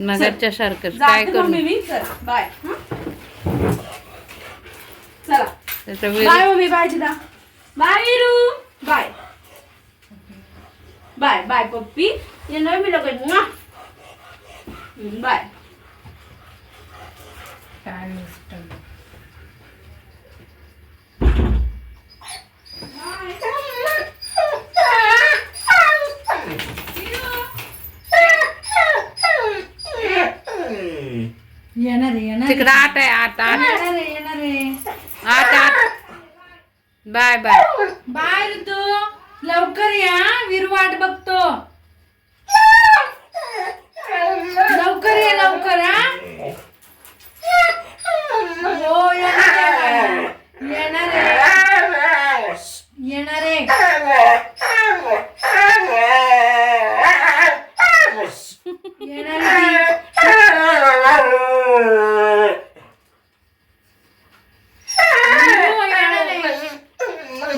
मगाच्या सारखंच काय करू मी बाय चला त्याचा बाय मम्मी बाय जिदा bye Veeru bye bye bye पप्पी येणार मी लगेच ना बाय येणार तिकडं आट आहे आट आट बाय बाय बाय ऋतू लवकर या वीर वाट बघतो लवकर ये लवकर हा हो येणार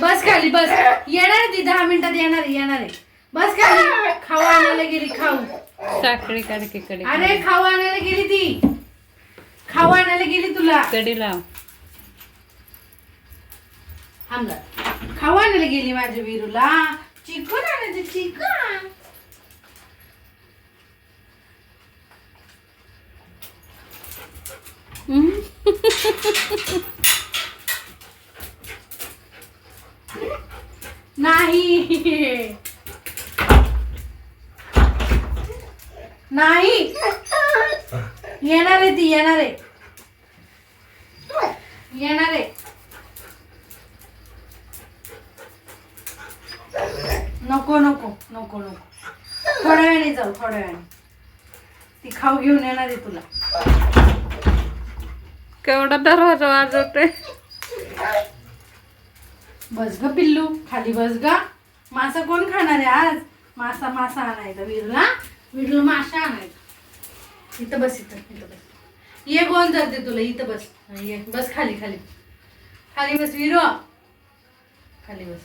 बस खाली बस येणार ती 10 मिनिटात येणार बस खाली खाऊ आणायला गेली खाऊ साखळी काढ की कडे अरे खाऊ आणायला गेली ती खाऊ आणायला गेली तुला कडी लाव खाऊ आणायला गेली माझ्या वीरूला चिकन आणायचं चिकन नाही येणार आहे ती येणार आहे नको थोड्या वेळाने जाऊ ती खाऊ घेऊन येणार आहे तुला केवढा दरवाजा वाजवते बस ग पिल्लू खाली बस ग मासा कोण खाणार आहे आज मासा आणायचा वीरूला मासा आणायचा इथं बस ये कोण जाते तुला इथं बस ये बस खाली बस वीरू खाली बस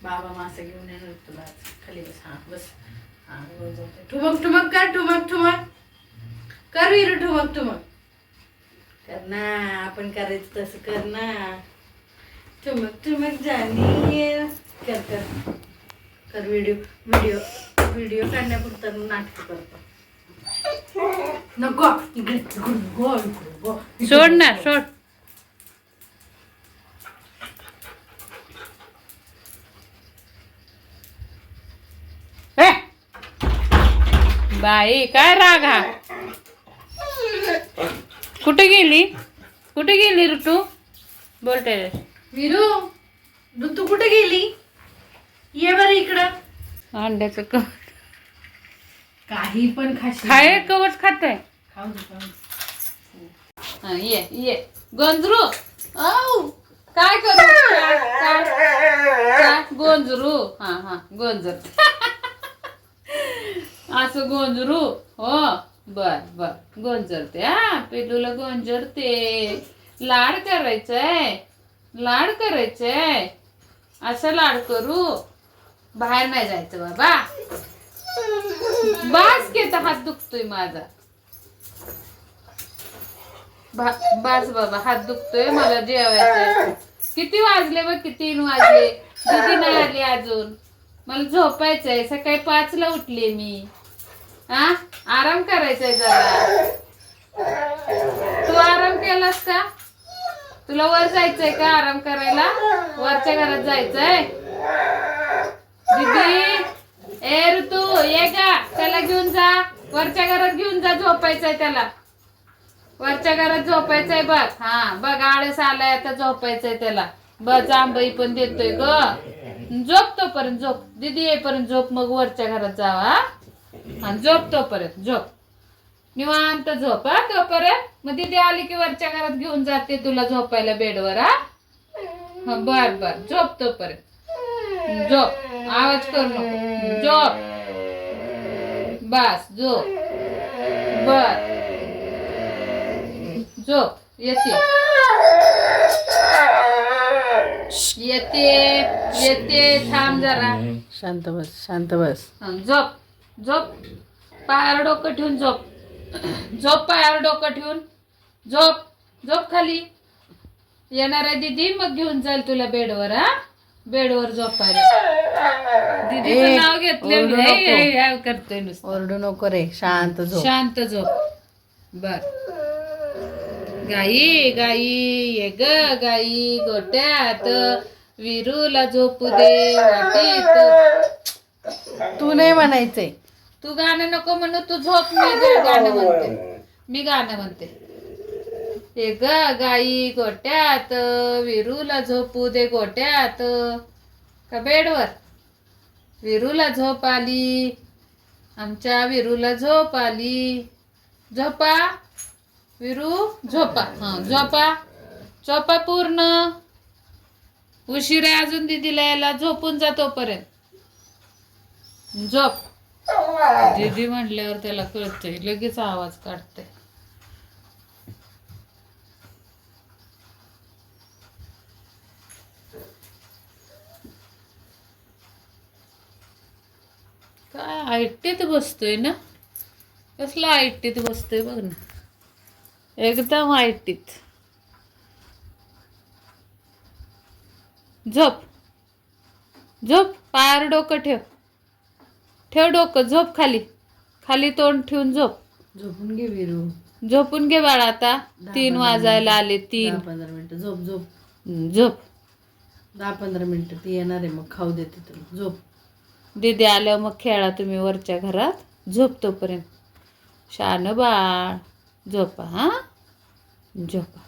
बाबा मासा घेऊन येणार तुला आज खाली बस हा बस हा घेऊन जाते ठुमक कर वीरू ठुमक कर ना आपण करायचं तसं कर ना ठुमक जाणी कर व्हिडिओ काढण्यापुरता नाटक करतो नको इकडे सोड ना सोड बाई काय राग हा कुठे गेली ऋतू बोलते वीरू ऋतू कुठे गेली ये बरं इकडं अंड्याचं कवच काही पण खाशी खाय कवच खात आहे खाऊ ये गोंजरू औ काय करू काय गोंजरू हा गोंजर असं गोंजरू हो बर गोंजरते हा पिल्लूला गोंजरते लाड करायचंय असं लाड करू बाहेर नाही जायचं बाबा बास घेता हात दुखतोय माझा बास बाबा हात दुखतोय मला जेवायचं किती वाजले बघ 3 वाजले दीदी नाही आली अजून मला झोपायचंय सकाळी 5ला उठले मी हा आराम करायचाय जरा तू आराम केलास का तुला वर जायचंय का आराम करायला वरच्या घरात जायचंय दीदी ए ऋतू ये का त्याला घेऊन जा वरच्या घरात घेऊन जा झोपायचंय त्याला वरच्या घरात झोपायचंय बघ हा बघ आळस आलाय आता झोपायचंय त्याला बस आंबाई पण देतोय ग झोप तोपर्यंत झोप दीदी येईपर्यंत झोप मग वरच्या घरात जावा हा झोप तोपर्यंत झोप निवांत झोप हा तोपर्यंत मग दीदी आली की वरच्या घरात घेऊन जाते तुला झोपायला बेडवर हा बर झोप तोपर्यंत झोप आवाज करू नको झोप बस झोप बर झोप येते थांब जरा शांत बस झोप पायावर डोकं ठेवून झोप झोप पायावर डोकं ठेवून. झोप झोप खाली. येणार आहे दीदी मग घेऊन जाईल तुला बेडवर. हा बेडवर झोपायला. दीदीचं नाव घेतलं ओरडू नको. करतोय नुसतं. ओरडू नको रे, शांत झोप. शांत झोप. बर. गाई गाई ये ग गाई गोट्यात, विरूला झोपू दे वाटीत. तू नाही म्हणायचंय. तू गाणं नको म्हणू, तू झोप. मी गाणं म्हणते. मी गाणं म्हणते. ये ग गाई गोट्यात, विरूला झोपू दे गोट्यात. का बेडवर? विरूला झोप आली, आमच्या विरूला झोप आली. झोपा विरू झोपा. हा झोपा. झोपा पूर्ण. उशीर आहे अजून दीदीला यायला. झोपून जा तोपर्यंत. झोप. दीदी म्हटल्यावर त्याला कळतंय, लगेच आवाज काढते. काय आयटीत बसतोय ना. कसला आयटीत बसतोय बघ ना. एकदम आयटीत. झोप झोप. पायावर डोकं ठेव. ठेव डोकं. झोप खाली. खाली तोंड ठेवून झोप. झोपून घे विरू. झोपून घे बाळा. आता 3 वाजायला आले. 3. 10-15 मिनिटं झोप झोप. झोप. 10-15 मिनिटं ती येणार आहे, मग खाऊ देते तुला. झोप. दीदी आल्यावर मग खेळा तुम्ही वरच्या घरात. झोप तोपर्यंत. शान बाळ. झोपा. हा झोपा.